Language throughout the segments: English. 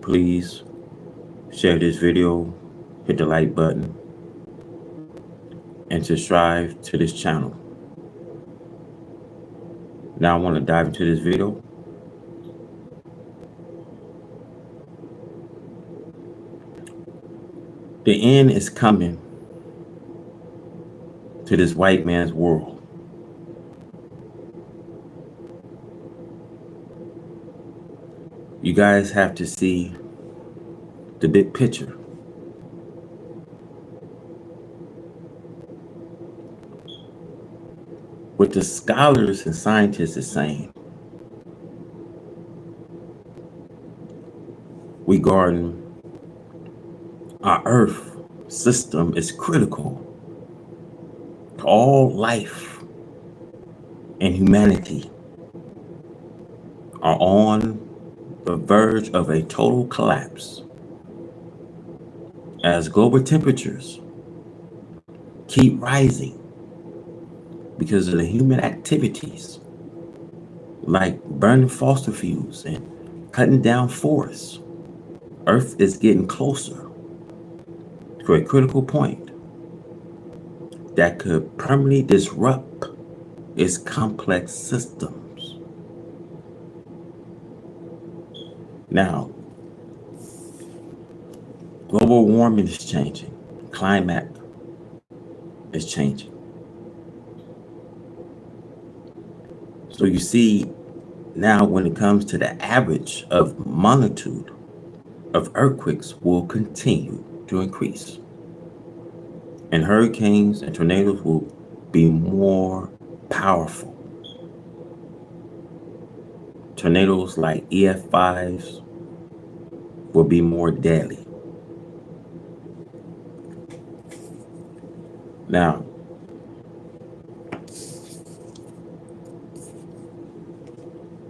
Please share this video, hit the like button, and subscribe to this channel. Now I want to dive into this video. The end is coming to this white man's world. You guys have to see the big picture. What the scholars and scientists are saying regarding our Earth system is critical to all life and humanity are on the verge of a total collapse as global temperatures keep rising because of the human activities like burning fossil fuels and cutting down forests. Earth is getting closer to a critical point that could permanently disrupt its complex systems. Now, global warming is changing. Climate is changing. So you see now when it comes to the average of magnitude of earthquakes will continue to increase. And hurricanes and tornadoes will be more powerful. Tornadoes like EF5s will be more deadly. Now,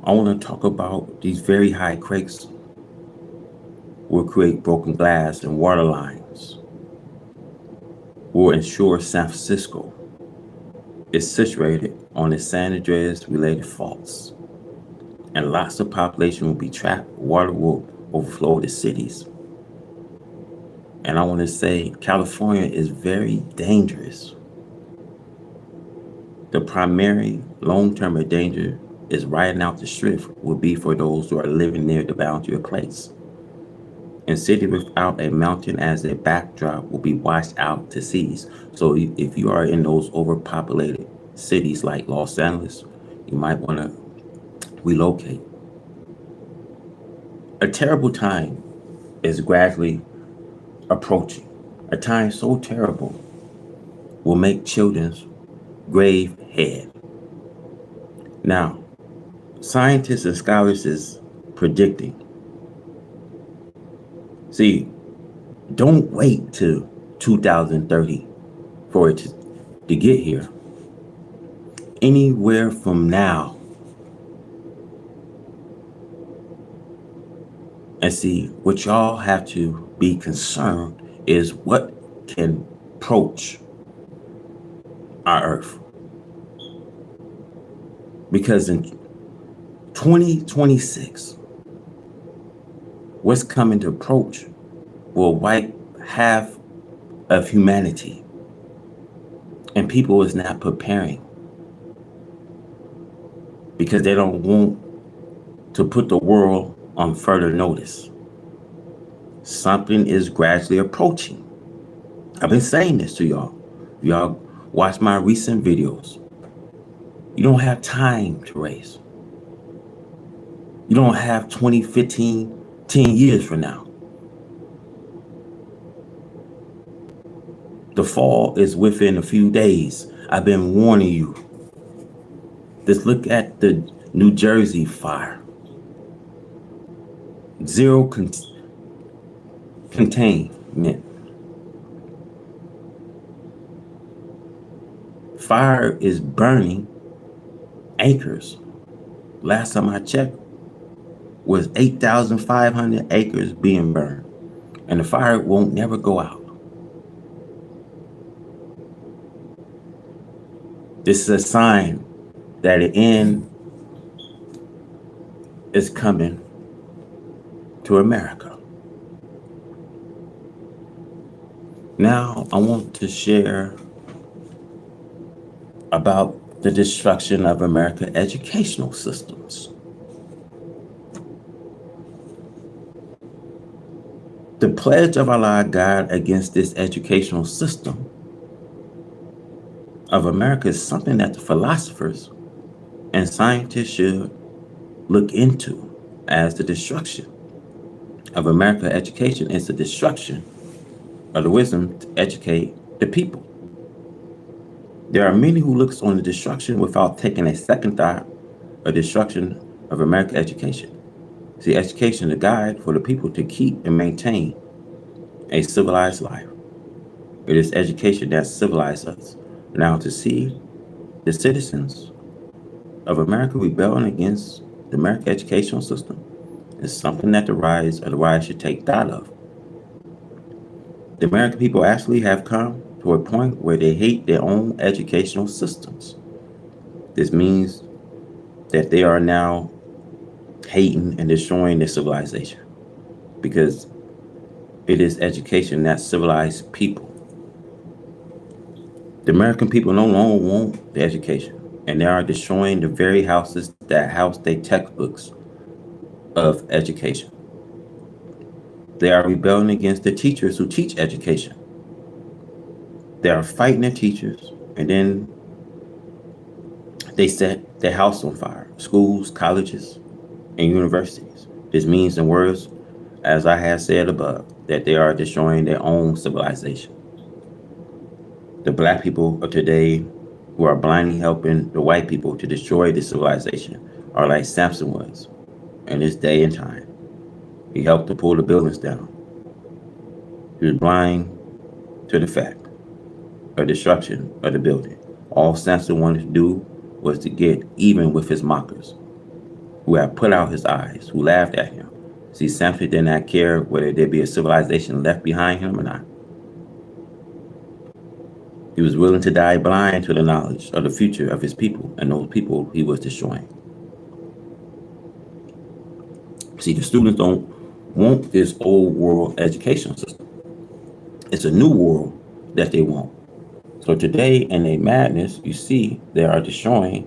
I want to talk about these very high quakes will create broken glass and water lines, will ensure San Francisco is situated on the San Andreas related faults, and lots of population will be trapped. Water will overflow the cities. And I want to say California is very dangerous. The primary long-term danger is riding out the strip will be for those who are living near the boundary of place. And city without a mountain as a backdrop will be washed out to seas. So if you are in those overpopulated cities like Los Angeles, you might want to relocate. A terrible time is gradually approaching. A time so terrible will make children's grave head. Now, scientists and scholars is predicting. See, don't wait till 2030 for it to get here. Anywhere from now. And see, what y'all have to be concerned is what can approach our Earth. Because in 2026, what's coming to approach will wipe half of humanity. And people is not preparing because they don't want to put the world on further notice. Something is gradually approaching. I've been saying this to y'all. Y'all watch my recent videos. You don't have time to race. You don't have 20, 15, 10 years from now. The fall is within a few days. I've been warning you. Just look at the New Jersey fire. Zero containment. Fire is burning acres. Last time I checked was 8,500 acres being burned. And the fire won't never go out. This is a sign that the end is coming to America. Now, I want to share about the destruction of American educational systems. The pledge of Allah guide against this educational system of America is something that the philosophers and scientists should look into, as the destruction of American education is the destruction of the wisdom to educate the people. There are many who looks on the destruction without taking a second thought of destruction of American education. See, education is a guide for the people to keep and maintain a civilized life. It is education that civilizes us. Now, to see the citizens of America rebelling against the American educational system is something that the rise of the rise should take thought of. The American people actually have come to a point where they hate their own educational systems. This means that they are now hating and destroying their civilization because it is education that civilized people. The American people no longer want the education, and they are destroying the very houses that house their textbooks of education. They are rebelling against the teachers who teach education. They are fighting their teachers, and then they set their house on fire. Schools, colleges, and universities. This means, in words, as I have said above, that they are destroying their own civilization. The black people of today who are blindly helping the white people to destroy the civilization are like Samson was in his day and time. He helped to pull the buildings down. He was blind to the fact of destruction of the building. All Samson wanted to do was to get even with his mockers, who had put out his eyes, who laughed at him. See, Samson did not care whether there be a civilization left behind him or not. He was willing to die blind to the knowledge of the future of his people and those people he was destroying. See, the students don't want this old world education system. It's a new world that they want. So today, in a madness, you see they are destroying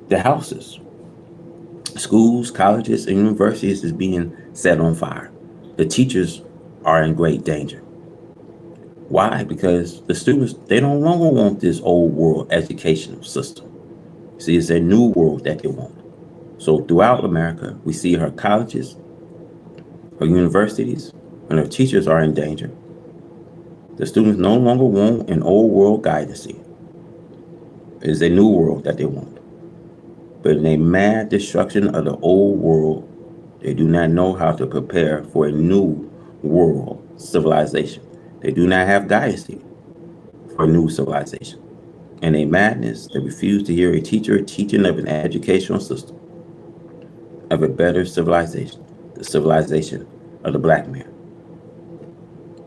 the houses. Schools, colleges, and universities is being set on fire. The teachers are in great danger. Why? Because the students, they no longer want this old world educational system. See, it's a new world that they want. So throughout America, we see her colleges, her universities, and her teachers are in danger. The students no longer want an old world guidance. It is a new world that they want. But in a mad destruction of the old world, they do not know how to prepare for a new world civilization. They do not have guidance for a new civilization. In a madness, they refuse to hear a teacher teaching of an educational system, of a better civilization, the civilization of the black man.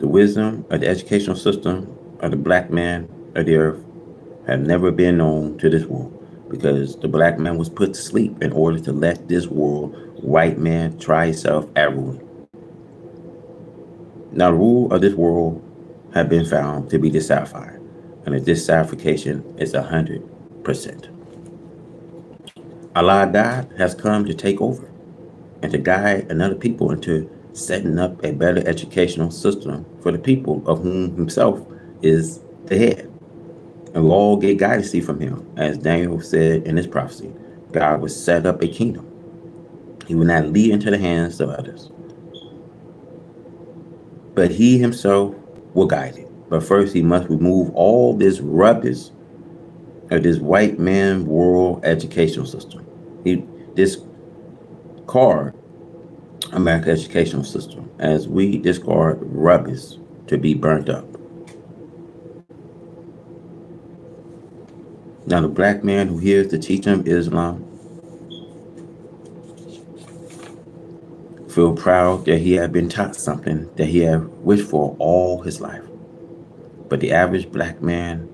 The wisdom of the educational system of the black man of the earth have never been known to this world, because the black man was put to sleep in order to let this world white man try himself at ruling. Now, the rule of this world have been found to be dissatisfied, and the dissatisfaction is 100%. Allah God has come to take over and to guide another people into setting up a better educational system for the people of whom himself is the head. And we'll all get guidance from him. As Daniel said in his prophecy, God will set up a kingdom. He will not lead into the hands of others, but he himself will guide it. But first, he must remove all this rubbish of this white man world educational system. He discard American educational system as we discard rubbish to be burnt up. Now, the black man who hears the teaching of Islam feel proud that he had been taught something that he had wished for all his life. But the average black man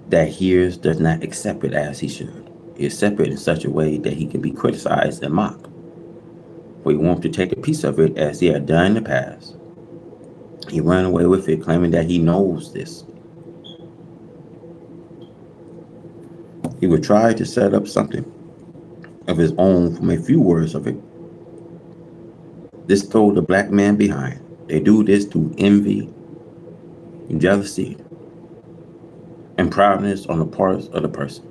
that hears does not accept it as he should. He accepts it in such a way that he can be criticized and mocked. For he wants to take a piece of it as he had done in the past He ran away with it, claiming that he knows this. He would try to set up something of his own from a few words of it. This throw the black man behind. They do this through envy, jealousy, and proudness on the part of the person.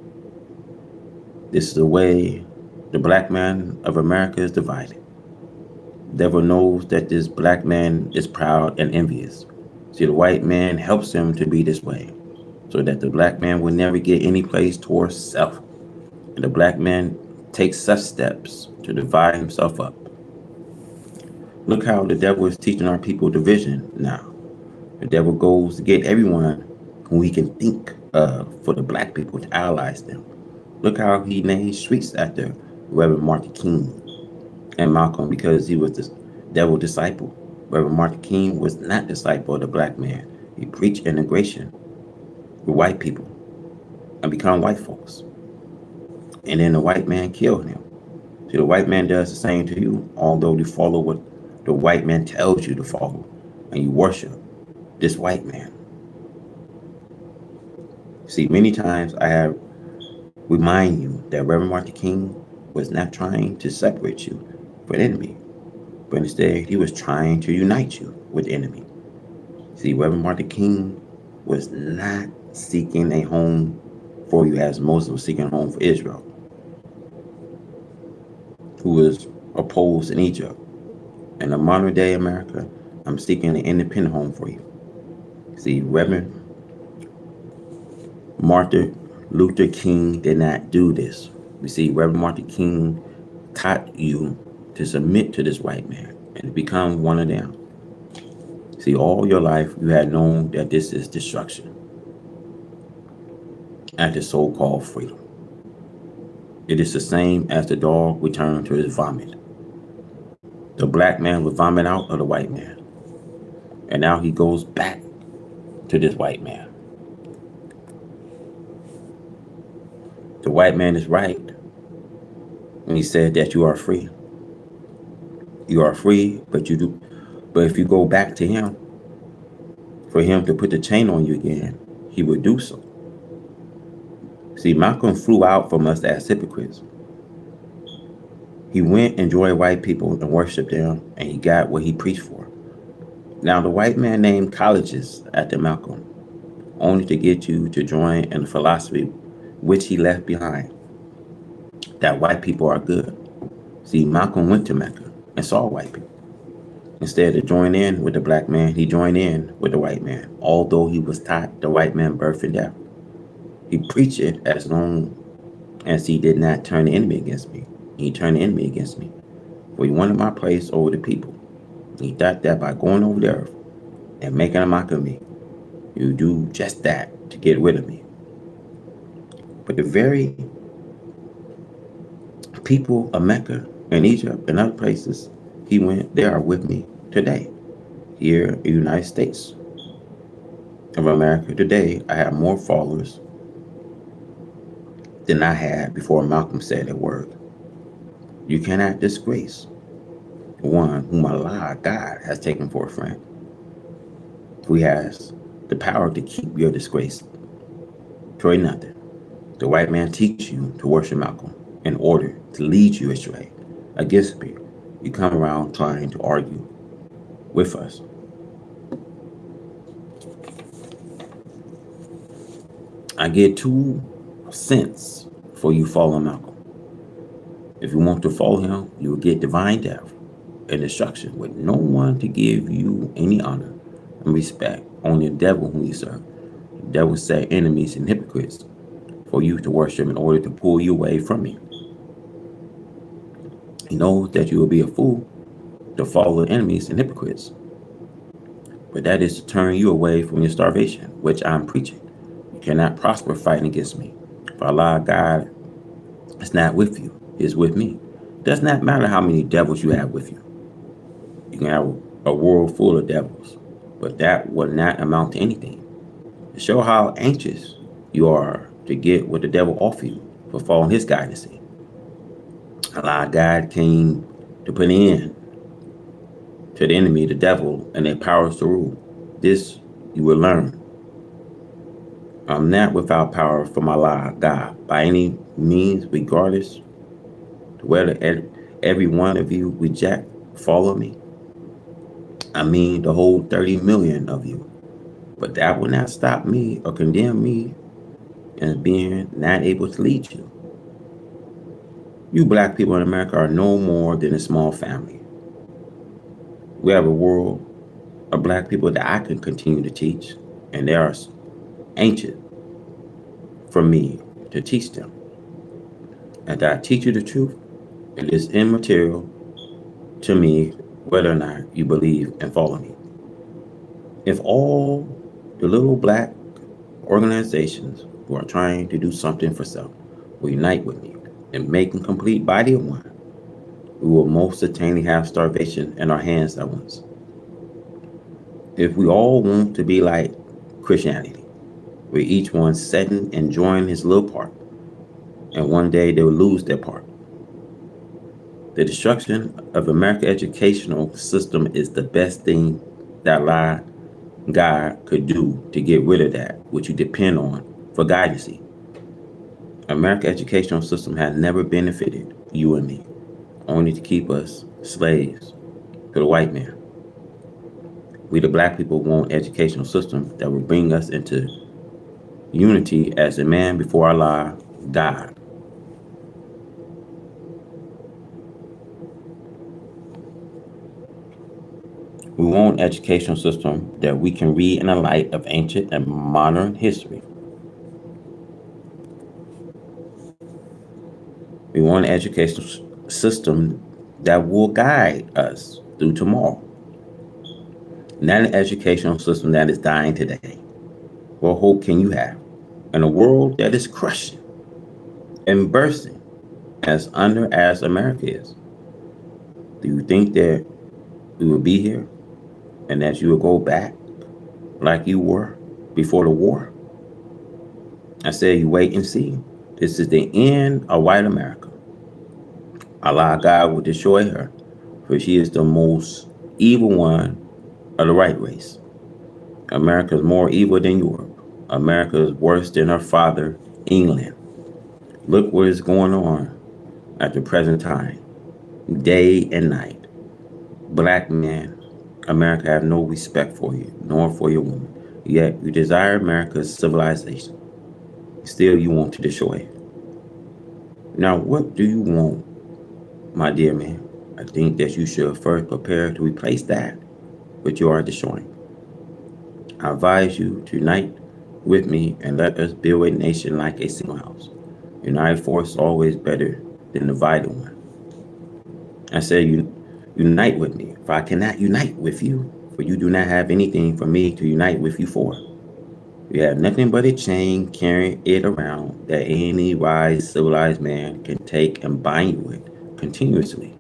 This is the way the black man of America is divided. The devil knows that this black man is proud and envious. See, the white man helps him to be this way, so that the black man will never get any place towards self. And the black man takes such steps to divide himself up. Look how the devil is teaching our people division now. The devil goes to get everyone who he can think of for the black people to allies them. Look how he named streets after Reverend Martin King and Malcolm because he was the devil disciple. Reverend Martin King was not disciple of the black man. He preached integration with white people and become white folks. And then the white man killed him. See, the white man does the same to you, although you follow what the white man tells you to follow, and you worship this white man. See, many times I have remind you that Reverend Martin King was not trying to separate you from the enemy, but instead he was trying to unite you with the enemy. See, Reverend Martin King was not seeking a home for you as Moses was seeking a home for Israel, who was opposed in Egypt. In the modern day America, I'm seeking an independent home for you. See, Reverend Martin Luther King did not do this. You see, Reverend Martin King taught you to submit to this white man and to become one of them. See, all your life you had known that this is destruction and the so-called freedom. It is the same as the dog returned to his vomit. The black man would vomit out of the white man. And now he goes back to this white man. The white man is right when he said that you are free. You are free, but if you go back to him, for him to put the chain on you again, he would do so. See, Malcolm flew out from us as hypocrites. He went and joined white people and worshiped them, and he got what he preached for. Now, the white man named colleges after Malcolm, only to get you to join in the philosophy which he left behind, that white people are good. See, Malcolm went to Mecca and saw white people. Instead of joining in with the black man, he joined in with the white man, although he was taught the white man birth and death. He preached it as long as he did not turn the enemy against me. He turned the enemy against me. For he wanted my place over the people. He thought that by going over the earth and making a mock of me, you do just that to get rid of me. But the very people of Mecca and Egypt and other places he went, they are with me today. Here in the United States of America today, I have more followers than I had before Malcolm said that word. You cannot disgrace one whom Allah, God, has taken for a friend, who has the power to keep your disgrace for nothing. The white man teach you to worship Malcolm in order to lead you astray against me. You come around trying to argue with us. I get 2 cents for you following Malcolm. If you want to follow him, you will get divine death and destruction with no one to give you any honor and respect, only the devil whom you serve. The devil set enemies and hypocrites for you to worship in order to pull you away from me. He knows that you will be a fool to follow enemies and hypocrites, but that is to turn you away from your starvation, which I'm preaching. You cannot prosper fighting against me, for Allah, God, is not with you, He is with me. It does not matter how many devils you have with you. You can have a world full of devils, but that will not amount to anything. To show how anxious you are to get what the devil offers you for following his guidance. Allah, God, came to put an end to the enemy, the devil, and their powers to rule. This you will learn. I'm not without power from Allah, God, by any means, regardless whether every one of you reject, follow me. I mean, the whole 30 million of you. But that will not stop me or condemn me as being not able to lead you. You black people in America are no more than a small family. We have a world of black people that I can continue to teach, and they are ancient for me to teach them. And that I teach you the truth, it is immaterial to me whether or not you believe and follow me. If all the little black organizations who are trying to do something for self will unite with me and make a complete body of one, we will most certainly have starvation in our hands at once. If we all want to be like Christianity, where each one setting and enjoying his little part, and one day they will lose their part. The destruction of American educational system is the best thing that God could do to get rid of that, which you depend on for guidance. American educational system has never benefited you and me, only to keep us slaves to the white man. We the black people want educational system that will bring us into unity as a man before Allah, God. We want an educational system that we can read in the light of ancient and modern history. We want an educational system that will guide us through tomorrow. Not an educational system that is dying today. What hope can you have in a world that is crushing and bursting as America is? Do you think that we will be here and that you will go back like you were before the war? I said you wait and see. This is the end of white America. Allah God will destroy her, for she is the most evil one of the right race. America is more evil than Europe. America is worse than her father, England. Look what is going on at the present time, day and night. Black men, America have no respect for you, nor for your woman. Yet you desire America's civilization. Still you want to destroy it. Now what do you want, my dear man? I think that you should first prepare to replace that which you are destroying. I advise you to unite with me and let us build a nation like a single house. United force is always better than divided one. I say unite with me, for I cannot unite with you, for you do not have anything for me to unite with you for. You have nothing but a chain carrying it around that any wise civilized man can take and bind you with continuously.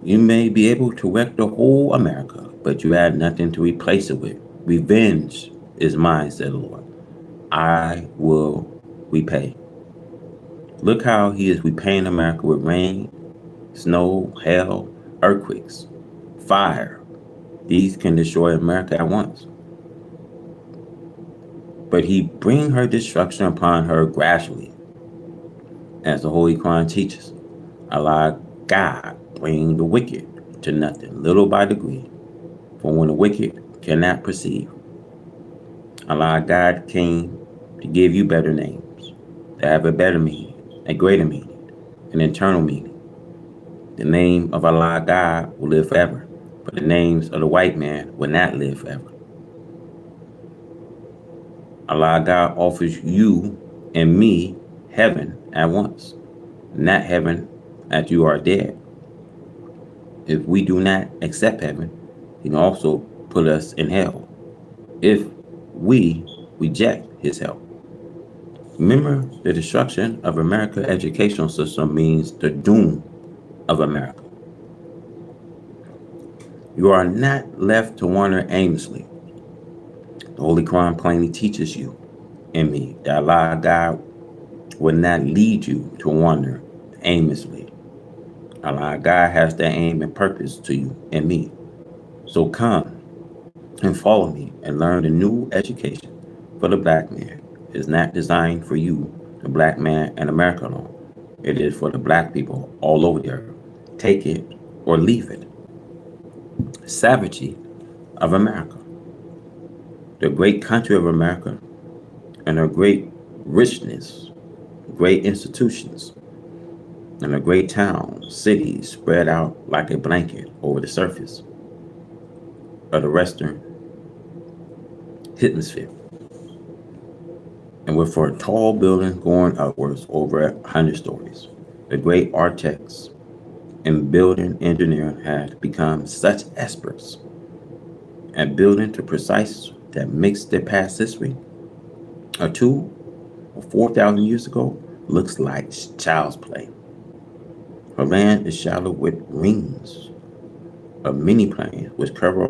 You may be able to wreck the whole America, but you have nothing to replace it with. Revenge is mine, said the Lord. I will repay. Look how he is repaying America with rain, snow, hail, earthquakes, fire. These can destroy America at once. But he bring her destruction upon her gradually, as the Holy Quran teaches. Allah God bring the wicked to nothing, little by degree. For when the wicked cannot perceive, Allah God came to give you better names, to have a better meaning, a greater meaning, an eternal meaning. The name of Allah God will live forever, but the names of the white man will not live forever. Allah God offers you and me heaven at once, not heaven after you are dead. If we do not accept heaven, he can also put us in hell if we reject his help. Remember, the destruction of America's educational system means the doom of America. You are not left to wander aimlessly. The Holy Quran plainly teaches you and me that Allah God will not lead you to wander aimlessly. Allah God has that aim and purpose to you and me. So come and follow me and learn the new education for the black man is not designed for you, the black man in America alone. It is for the black people all over the earth. Take it or leave it. Savagery of America, the great country of America, and her great richness, great institutions, and a great town, cities spread out like a blanket over the surface of the western hemisphere, and with her tall buildings going upwards over 100 stories. The great architects and building engineering had become such experts at building to precise that makes their past history or 2 or 4,000 years ago looks like child's play. Her land is shadowed with rings of many planes which cover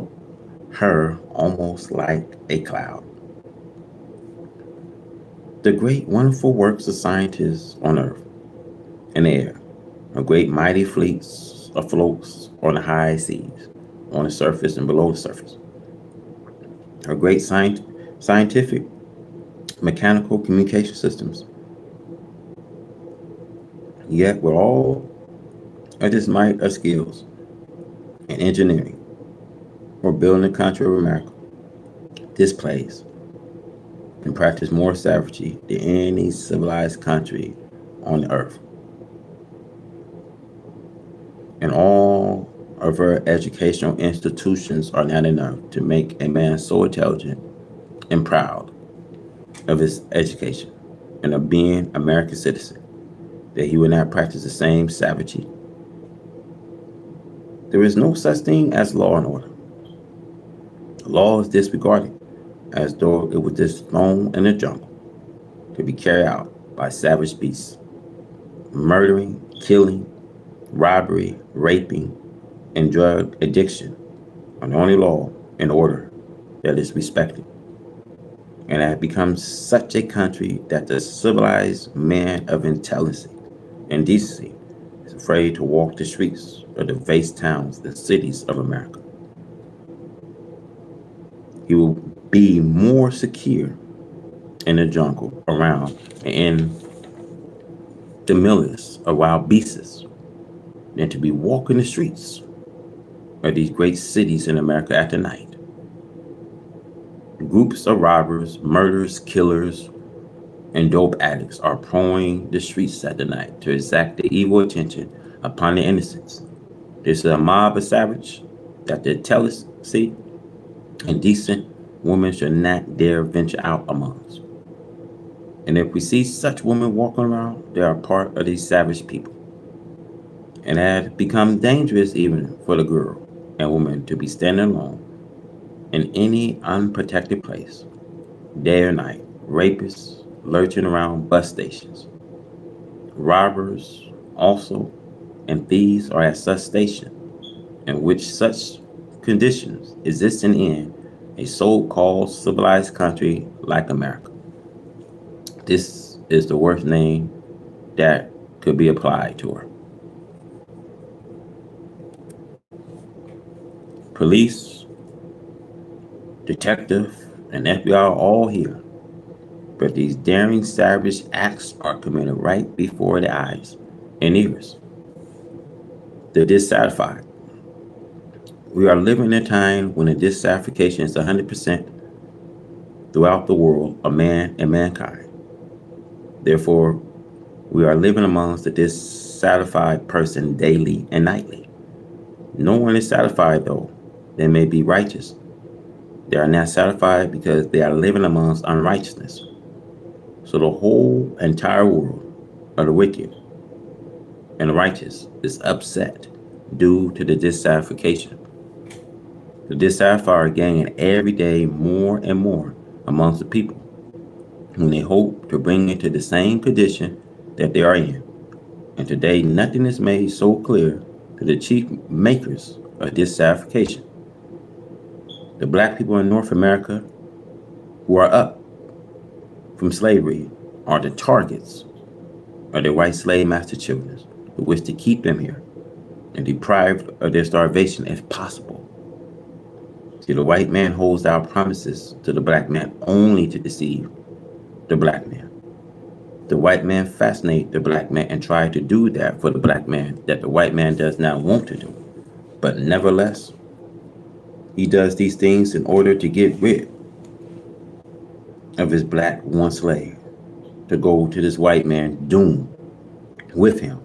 her almost like a cloud. The great wonderful works of scientists on earth and air, her great mighty fleets afloat on the high seas, on the surface and below the surface. Her great scientific mechanical communication systems. Yet with all of this might of skills and engineering or building the country of America, this place and practice more savagery than any civilized country on the earth. And all of our educational institutions are not enough to make a man so intelligent and proud of his education and of being American citizen that he would not practice the same savagery. There is no such thing as law and order. Law is disregarded as though it was just thrown in the jungle to be carried out by savage beasts, murdering, killing, robbery, raping, and drug addiction are the only law and order that is respected. And it has become such a country that the civilized man of intelligence and decency is afraid to walk the streets of the vast towns and cities of America. He will be more secure in the jungle around and in the millions of wild beasts than to be walking the streets of these great cities in America at the night. Groups of robbers, murderers, killers, and dope addicts are prowling the streets at the night to exact the evil attention upon the innocents. This is a mob of savage that the intelligent and decent women should not dare venture out amongst. And if we see such women walking around, they are part of these savage people. And it has become dangerous even for the girl and woman to be standing alone in any unprotected place, day or night. Rapists lurching around bus stations, robbers also, and thieves are at such station in which such conditions existing in a so-called civilized country like America. This is the worst name that could be applied to her. Police, detective, and FBI are all here, but these daring savage acts are committed right before the eyes and ears. The dissatisfied. We are living in a time when the dissatisfaction is 100% throughout the world of man and mankind. Therefore, we are living amongst the dissatisfied person daily and nightly. No one is satisfied, though they may be righteous. They are not satisfied because they are living amongst unrighteousness. So the whole entire world of the wicked and the righteous is upset due to the dissatisfaction. The dissatisfied are gaining every day more and more amongst the people, whom they hope to bring into the same condition that they are in. And today nothing is made so clear to the chief makers of dissatisfaction. The black people in North America who are up from slavery are the targets of their white slave master children who wish to keep them here and deprived of their starvation if possible. See, the white man holds out promises to the black man only to deceive the black man. The white man fascinate the black man and try to do that for the black man that the white man does not want to do. But nevertheless, he does these things in order to get rid of his black one slave, to go to this white man doomed with him.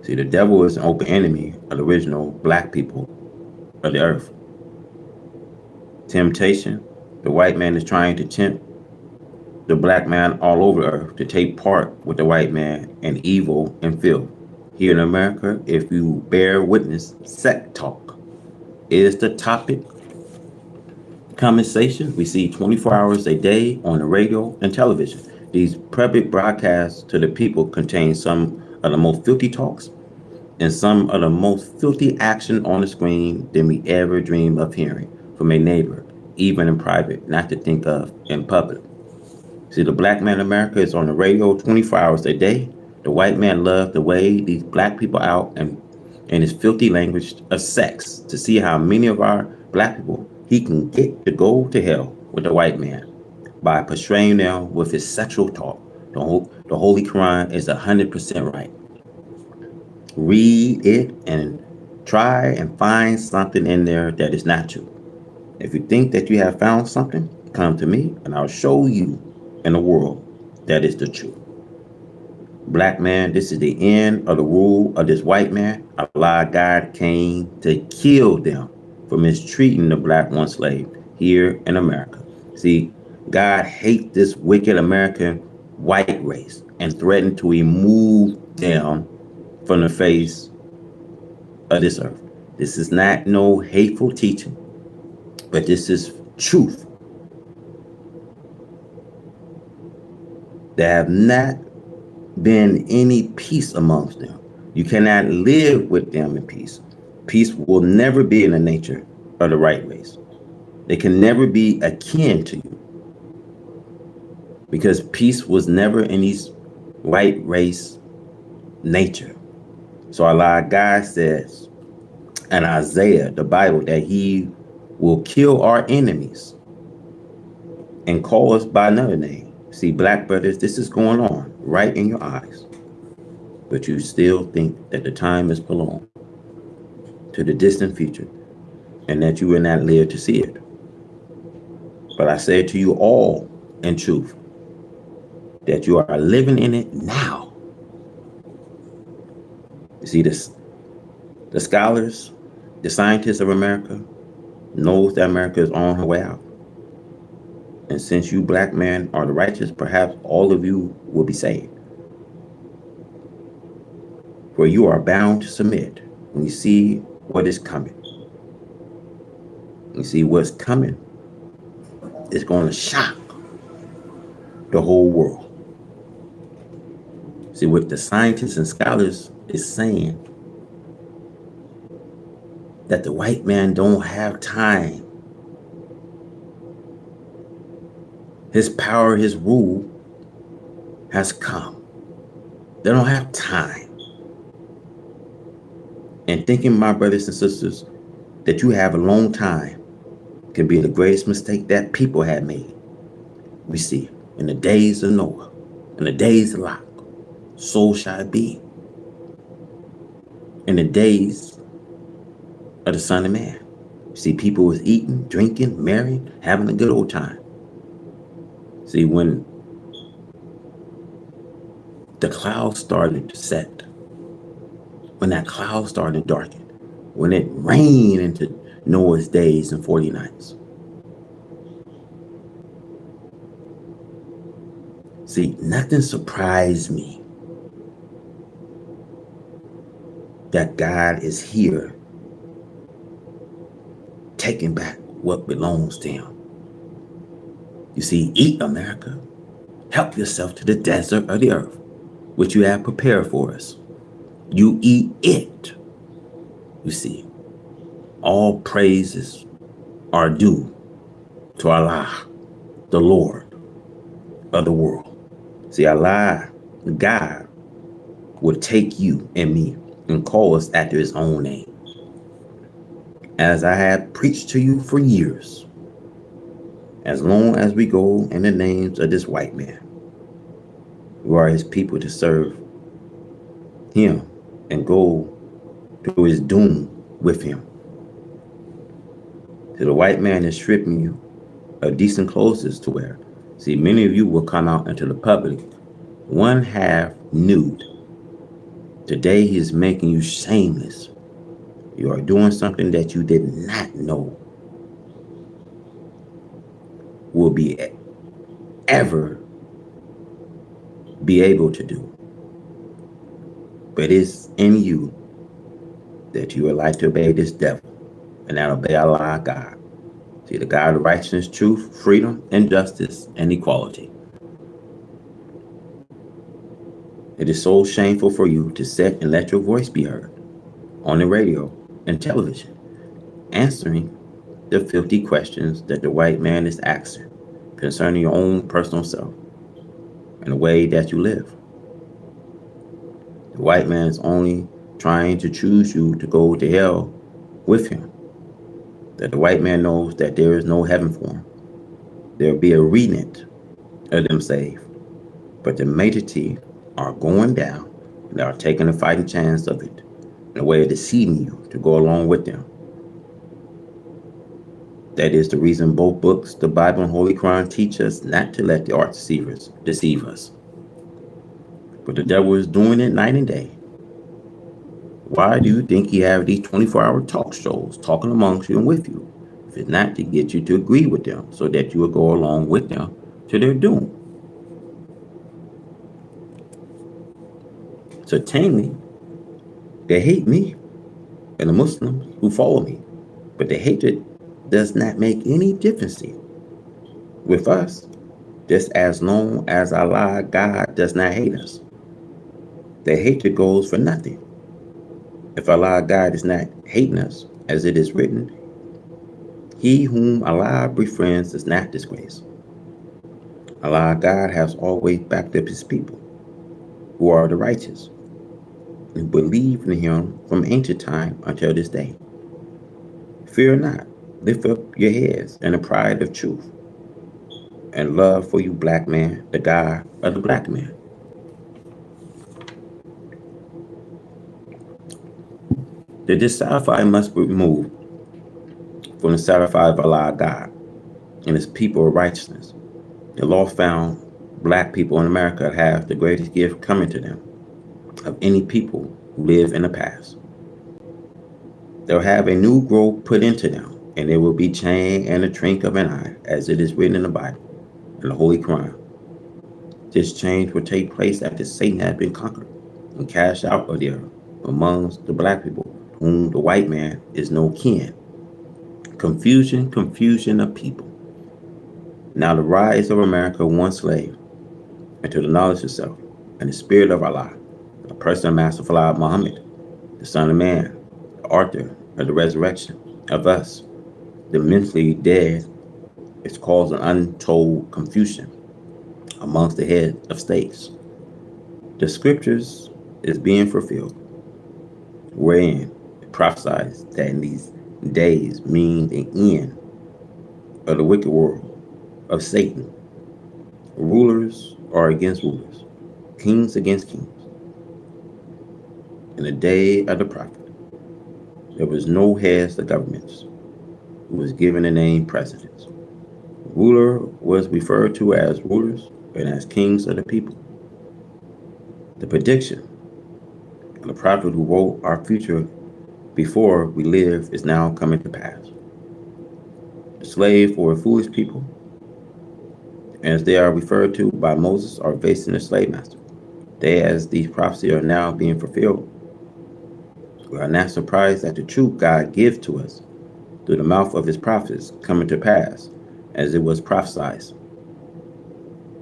See, the devil is an open enemy of the original black people of the earth. Temptation, the white man is trying to tempt the black man all over the earth to take part with the white man in evil and filth. Here in America, if you bear witness, sex talk is the topic conversation we see 24 hours a day on the radio and television. These public broadcasts to the people contain some of the most filthy talks and some of the most filthy action on the screen than we ever dream of hearing from a neighbor, even in private, not to think of in public. See, the black man in America is on the radio 24 hours a day. The white man loves the way these black people out and in his filthy language of sex to see how many of our black people he can get to go to hell with the white man by portraying them with his sexual talk. The Holy Quran is 100% right. Read it and try and find something in there that is not true. If you think that you have found something, come to me and I'll show you in the world that is the truth. Black man, this is the end of the rule of this white man. Allah God came to kill them for mistreating the black one slave here in America. See, God hates this wicked American white race and threatened to remove them from the face of this earth. This is not no hateful teaching, but this is truth. There have not been any peace amongst them. You cannot live with them in peace. Peace will never be in the nature of the right race. They can never be akin to you because peace was never in these white race nature. So Allah God says in Isaiah, the Bible, that he will kill our enemies and call us by another name. See, black brothers, this is going on right in your eyes. But you still think that the time is prolonged to the distant future and that you will not live to see it. But I say to you all in truth that you are living in it now. You see, the scholars, the scientists of America knows that America is on her way out. And since you black men are the righteous, perhaps all of you will be saved. For you are bound to submit when you see what is coming. You see what's coming is going to shock the whole world. See what the scientists and scholars is saying, that the white man don't have time. His power, his rule has come. They don't have time. And thinking, my brothers and sisters, that you have a long time can be the greatest mistake that people have made. We see in the days of Noah, in the days of Lot, so shall it be. In the days of the Son of Man. See, people was eating, drinking, marrying, having a good old time. See, when the clouds started to set, when that cloud started to darken, when it rained into Noah's days and 40 nights. See, nothing surprised me that God is here taking back what belongs to him. You see, eat, America. Help yourself to the desert of the earth, which you have prepared for us. You eat it. You see, all praises are due to Allah, the Lord of the world. See, Allah, God, will take you and me and call us after his own name. As I have preached to you for years, as long as we go in the names of this white man, we are his people to serve him and go to his doom with him. So the white man is stripping you of decent clothes to wear. See, many of you will come out into the public one half nude. Today he is making you shameless. You are doing something that you did not know will be ever be able to do. But it's in you that you would like to obey this devil and not obey Allah God. See, the God of righteousness, truth, freedom, and justice, and equality. It is so shameful for you to sit and let your voice be heard on the radio and television, answering the filthy questions that the white man is asking concerning your own personal self and the way that you live. The white man is only trying to choose you to go to hell with him. That the white man knows that there is no heaven for him. There will be a remnant of them saved. But the majority are going down and are taking a fighting chance of it in a way of deceiving you to go along with them. That is the reason both books, the Bible and Holy Quran, teach us not to let the art deceivers deceive us. But the devil is doing it night and day. Why do you think he have these 24-hour talk shows talking amongst you and with you? If it's not to get you to agree with them so that you will go along with them to their doom. Certainly, they hate me and the Muslims who follow me. But the hatred does not make any difference with us, just as long as Allah, God, does not hate us. The hatred goes for nothing. If Allah, God, is not hating us, as it is written, he whom Allah befriends does not disgrace. Allah, God, has always backed up his people, who are the righteous, and believe in him from ancient time until this day. Fear not, lift up your heads in the pride of truth, and love for you, black man, the God of the black man. The dissatisfied must be removed from the satisfied of Allah God and his people of righteousness. The law found black people in America have the greatest gift coming to them of any people who live in the past. They'll have a new growth put into them, and they will be chained in a twinkle of an eye, as it is written in the Bible and the Holy Quran. This change will take place after Satan has been conquered and cast out of the earth amongst the black people, whom the white man is no kin. Confusion of people. Now the rise of America one slave into the knowledge of self and the spirit of Allah, the person of Master Allah Muhammad, the Son of Man, the author of the resurrection of us, the mentally dead, is causing untold confusion amongst the head of states. The scriptures is being fulfilled, wherein it prophesies that in these days mean the end of the wicked world of Satan. Rulers are against rulers, kings against kings. In the day of the prophet, there was no heads of governments who was given the name presidents. Ruler was referred to as rulers and as kings of the people. The prediction of the prophet who wrote our future before we live is now coming to pass. The slave for a foolish people, as they are referred to by Moses, are facing the slave master. They, as these prophecies are now being fulfilled, we are not surprised that the truth God gives to us through the mouth of his prophets coming to pass, as it was prophesied.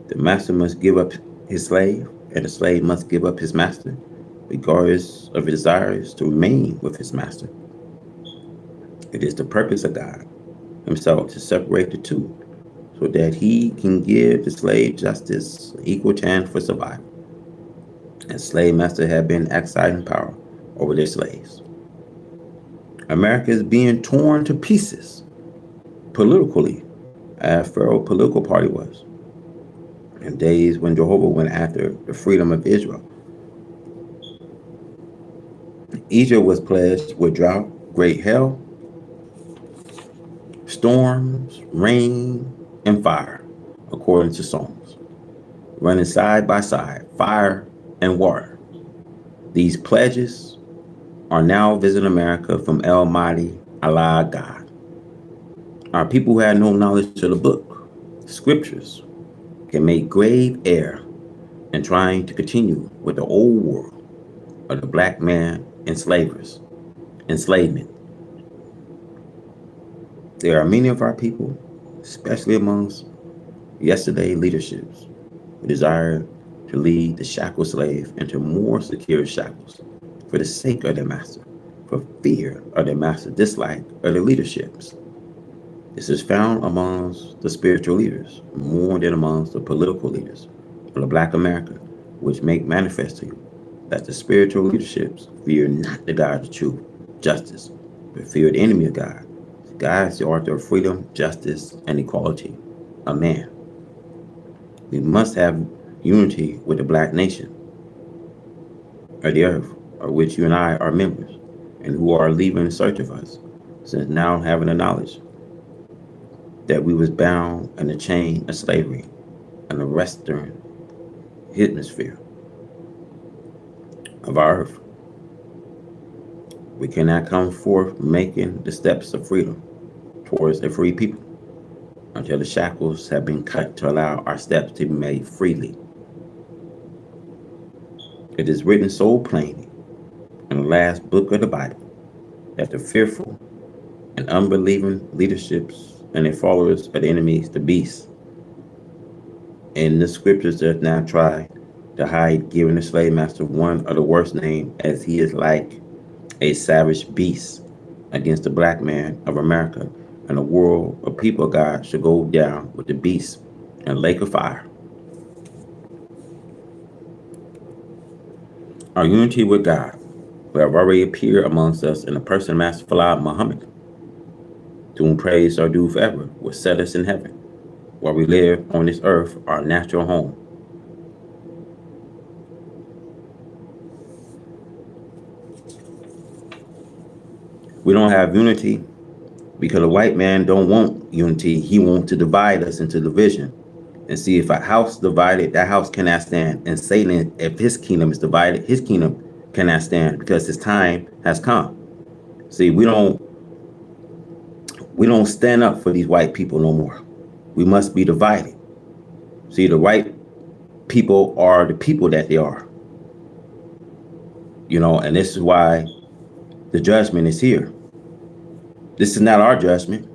The master must give up his slave, and the slave must give up his master, regardless of his desires to remain with his master. It is the purpose of God himself to separate the two, so that he can give the slave justice, equal chance for survival. And slave masters have been exercising power over their slaves. America is being torn to pieces politically, as Pharaoh's political party was. In days when Jehovah went after the freedom of Israel, Egypt was pledged with drought, great hail, storms, rain, and fire, according to Psalms, running side by side, fire and water. These pledges are now visiting America from Almighty Allah God. Our people who had no knowledge of the book, scriptures, can make grave error in trying to continue with the old world of the black man enslavement. There are many of our people, especially amongst yesterday leaderships, who desire to lead the shackled slave into more secure shackles for the sake of their master, for fear of their master's dislike of their leaderships. This is found amongst the spiritual leaders more than amongst the political leaders of the Black America, which make manifest to you that the spiritual leaderships fear not the God of truth, justice, but fear the enemy of God. God is the author of freedom, justice, and equality, a man. We must have unity with the black nation of the earth, of which you and I are members, and who are leaving in search of us, since now having the knowledge that we was bound in the chain of slavery in the western hemisphere of our earth. We cannot come forth making the steps of freedom towards a free people until the shackles have been cut to allow our steps to be made freely. It is written so plainly in the last book of the Bible that the fearful and unbelieving leaderships and their followers are the enemies, the beasts. And the scriptures does not try to hide giving the slave master one of the worst names, as he is like a savage beast against the black man of America, and the world of people of God should go down with the beast in a lake of fire. Our unity with God, who have already appeared amongst us in the person of Master Fala Muhammad, to whom praise are due forever, will set us in heaven, while we live on this earth, our natural home. We don't have unity because the white man don't want unity. He wants to divide us into division. And see, if a house divided, that house cannot stand. And Satan, if his kingdom is divided, his kingdom cannot stand, because his time has come. See, we don't stand up for these white people no more. We must be divided. See, the white people are the people that they are. And this is why the judgment is here. This is not our judgment.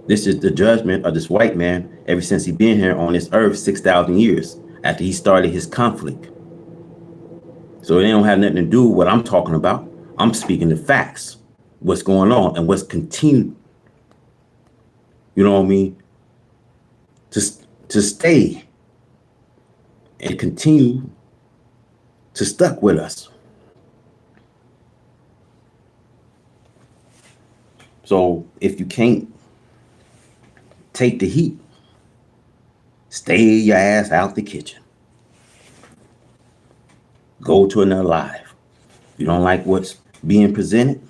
This is the judgment of this white man ever since he been here on this earth 6,000 years after he started his conflict. So it don't have nothing to do with what I'm talking about. I'm speaking the facts, what's going on and what's continued, to stay and continue to stuck with us. So if you can't take the heat, stay your ass out the kitchen. Go to another live. If you don't like what's being presented,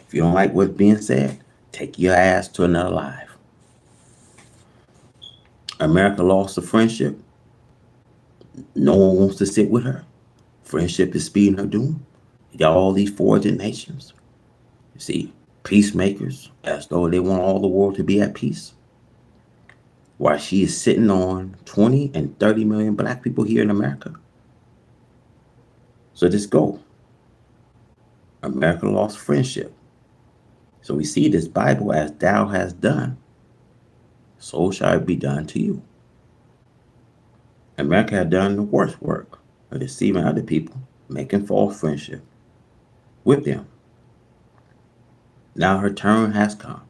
if you don't like what's being said, take your ass to another live. America lost a friendship. No one wants to sit with her. Friendship is speeding her doom. You got all these foreign nations. You see, peacemakers, as though they want all the world to be at peace. While she is sitting on 20 and 30 million black people here in America. So just go. America lost friendship. So we see this Bible, as thou hast done, so shall it be done to you. America had done the worst work of deceiving other people, making false friendship with them. Now her turn has come.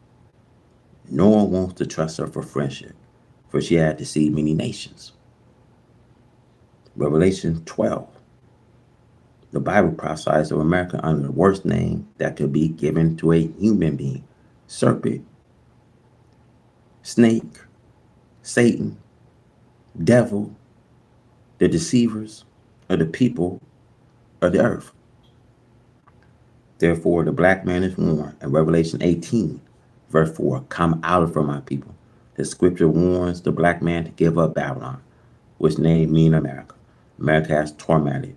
No one wants to trust her for friendship, for she had deceived many nations. Revelation 12. The Bible prophesies of America under the worst name that could be given to a human being: serpent, snake, Satan, devil, the deceivers of the people of the earth. Therefore, the black man is warned in Revelation 18, verse 4, come out from my people. The scripture warns the black man to give up Babylon, which name mean America. America has tormented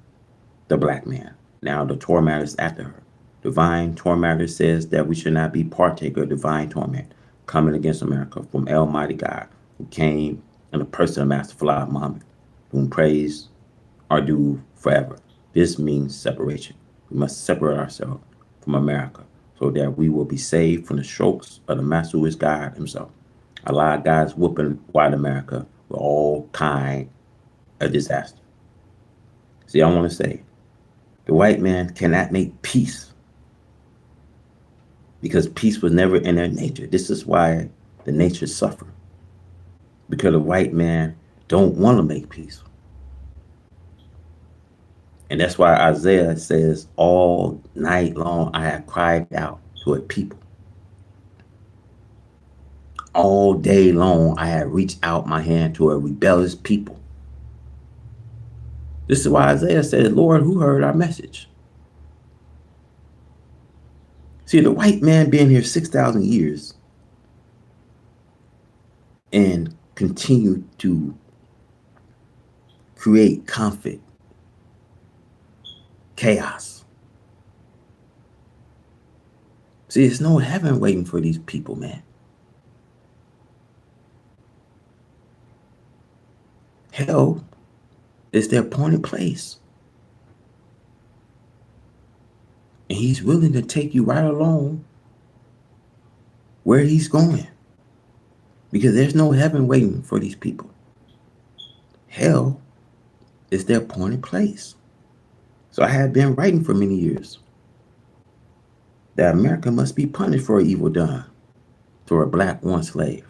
the black man. Now the tormentor is after her. Divine tormentor says that we should not be partaker of divine torment coming against America from Almighty God, who came in the person of Master Fly Muhammad, whom praise are due forever. This means separation. We must separate ourselves from America so that we will be saved from the strokes of the Master who is God himself. A lot of guys whooping white America with all kind of disaster. See, I want to say, the white man cannot make peace because peace was never in their nature. This is why the nature suffer, because the white man don't want to make peace. And that's why Isaiah says, all night long I have cried out to a people. All day long I have reached out my hand to a rebellious people. This is why Isaiah said, Lord, who heard our message? See, the white man been here 6,000 years and continue to create conflict, chaos. See, there's no heaven waiting for these people, man. Hell is their appointed place. And he's willing to take you right along where he's going. Because there's no heaven waiting for these people. Hell is their appointed place. So I have been writing for many years that America must be punished for evil done to a black one slave,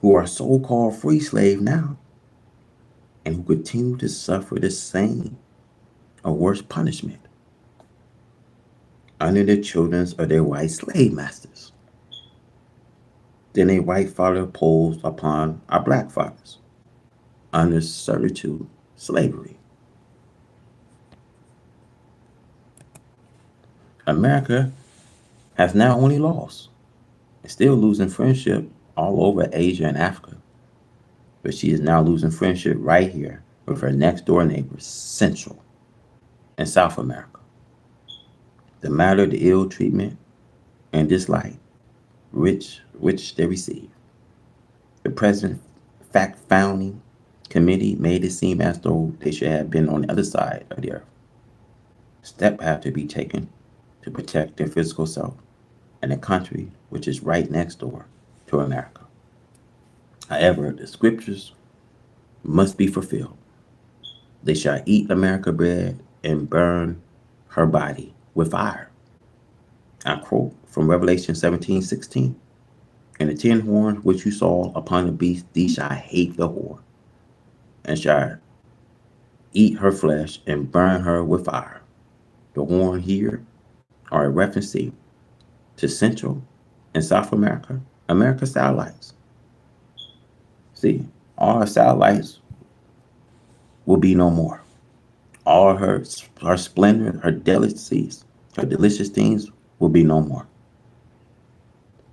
who are so-called free slave now, and who continue to suffer the same or worse punishment under the children of their white slave masters than a white father imposed upon our black fathers under servitude, slavery. America has now only lost and still losing friendship all over Asia and Africa. But she is now losing friendship right here with her next door neighbors, Central and South America. The matter, the ill treatment and dislike which they receive. The present fact founding committee made it seem as though they should have been on the other side of the earth. Steps have to be taken to protect their physical self and the country which is right next door to America. However, the scriptures must be fulfilled. They shall eat America bread and burn her body with fire. I quote from Revelation 17:16. And the 10 horns which you saw upon the beast, these shall hate the whore, and shall eat her flesh and burn her with fire. The horn here are a reference to Central and South America, America's satellites. See, all her satellites will be no more. All her splendor, her delicacies, her delicious things will be no more.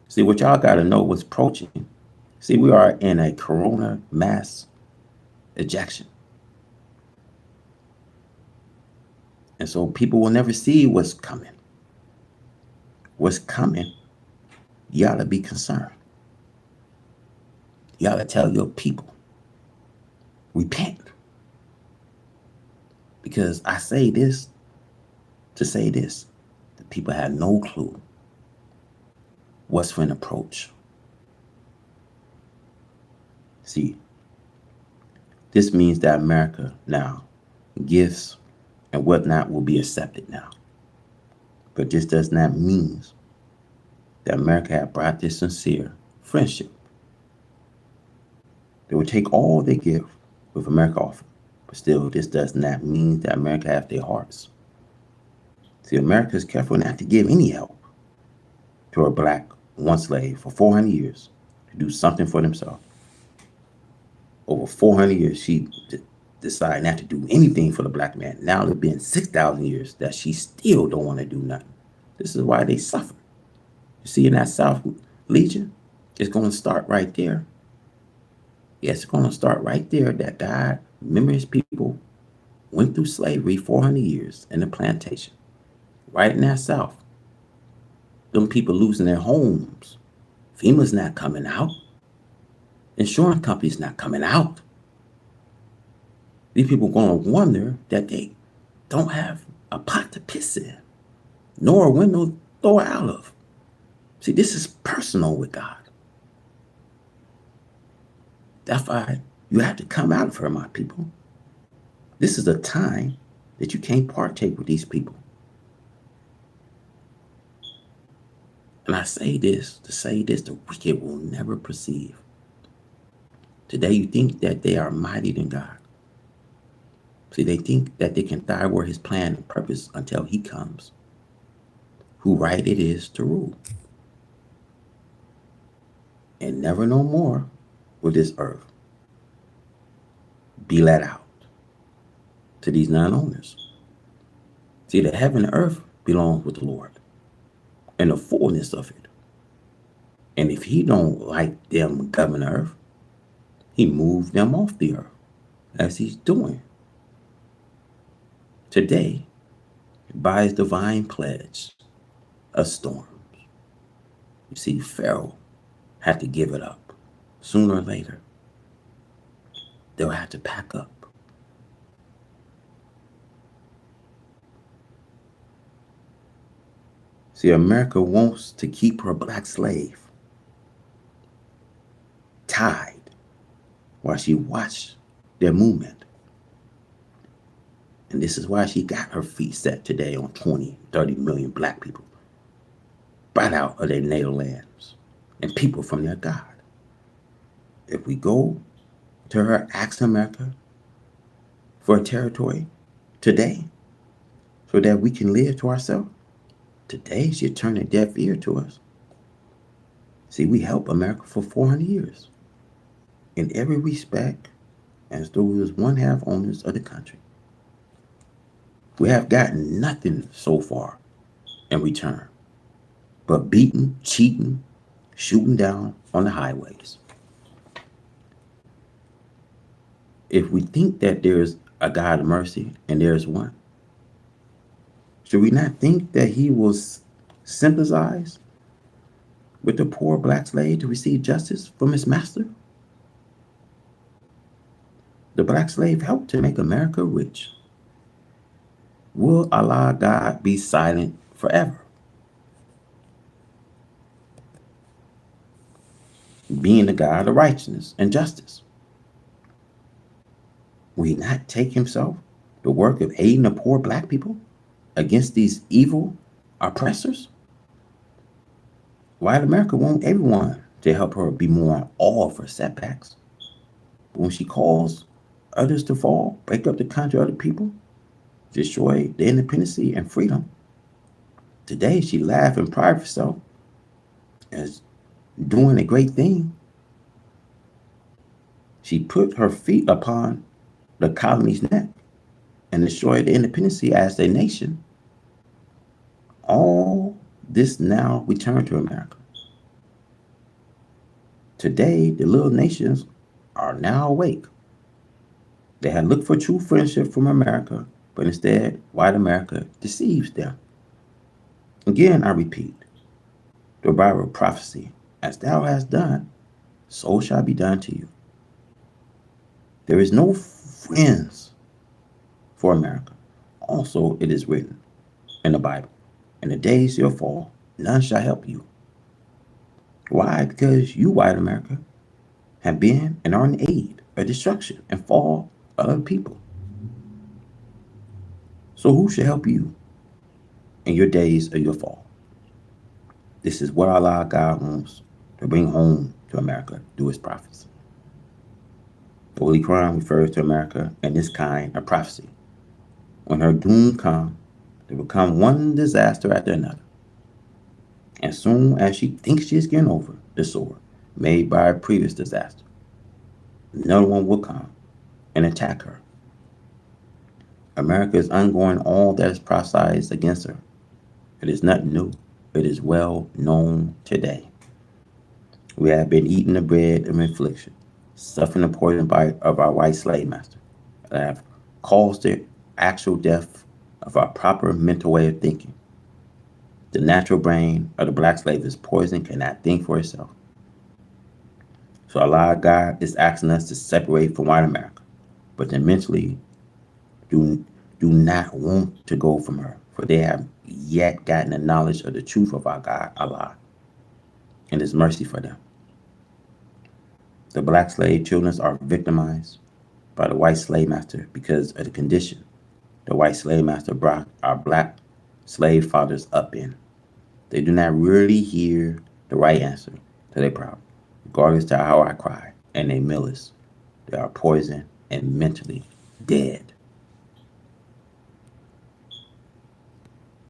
See, what y'all got to know what's approaching. See, we are in a corona mass ejection. And so people will never see what's coming. What's coming, you got to be concerned. You got to tell your people, repent. Because I say this to say this. The people have no clue what's for an approach. See, this means that America now, gifts and whatnot will be accepted now. But this does not mean that America had brought this sincere friendship. They will take all they give with America offer, But still, this does not mean that America have their hearts. See, America is careful not to give any help to a black one slave for 400 years to do something for themselves. Over 400 years, she decided not to do anything for the black man. Now it's been 6,000 years that she still don't want to do nothing. This is why they suffer. You see, in that South Legion, it's going to start right there. Yes, it's going to start right there. That God, remember his people went through slavery 400 years in the plantation. Right in that South. Them people losing their homes. FEMA's not coming out. Insurance companies not coming out. These people going to wonder that they don't have a pot to piss in, nor a window to throw it out of. See, this is personal with God. That's why you have to come out of her, my people. This is a time that you can't partake with these people. And I say this to say this, the wicked will never perceive. Today you think that they are mighty than God. See, they think that they can thwart his plan and purpose until he comes, who right it is to rule. And never no more will this earth be let out to these non-owners. See, the heaven and earth belongs with the Lord and the fullness of it. And if he don't like them govern the earth, he moved them off the earth as he's doing today by his divine pledge of storms. You see, Pharaoh had to give it up. Sooner or later, they'll have to pack up. See, America wants to keep her black slave tied while she watched their movement. And this is why she got her feet set today on 20, 30 million black people brought out of their native lands and people from their God. If we go to her, ask America for a territory today so that we can live to ourselves, today she'll turn a deaf ear to us. See, we helped America for 400 years in every respect as though we was one half owners of the country. We have gotten nothing so far in return but beating, cheating, shooting down on the highways. If we think that there's a God of mercy, and there's one, should we not think that he will sympathize with the poor black slave to receive justice from his master? The black slave helped to make America rich. Will Allah God be silent forever? Being the God of righteousness and justice, will he not take himself the work of aiding the poor black people against these evil oppressors? Why did America want everyone to help her be more on all of her setbacks? But when she calls others to fall, break up the country of other people, destroy the independency and freedom, today she laughed and pride herself as doing a great thing. She put her feet upon the colony's neck and destroyed the independency as a nation. All this now returned to America. Today, the little nations are now awake. They had looked for true friendship from America, but instead, white America deceives them. Again, I repeat, the Bible prophecy, as thou hast done, so shall be done to you. There is no friends for America. Also, it is written in the Bible, in the days shall fall, none shall help you. Why? Because you, white America, have been and are in aid of destruction and fall of other people. So who shall help you in your days of your fall? This is what Allah God wants to bring home to America through his prophets. The Holy Quran refers to America and this kind of prophecy. When her doom comes, they will come one disaster after another. And soon as she thinks she's getting over the sword made by a previous disaster, another one will come and attack her. America is undergoing all that is prophesied against her. It is nothing new. It is well known today. We have been eating the bread of affliction, suffering the poison bite of our white slave master, that have caused the actual death of our proper mental way of thinking. The natural brain of the black slave is poisoned, cannot think for itself. So Allah God is asking us to separate from white America, but then mentally do not want to go from her, for they have yet gotten the knowledge of the truth of our God, Allah, and His mercy for them. The black slave children are victimized by the white slave master because of the condition the white slave master brought our black slave fathers up in. They do not really hear the right answer to their problem, regardless to how I cry, and they millers. They are poisoned and mentally dead.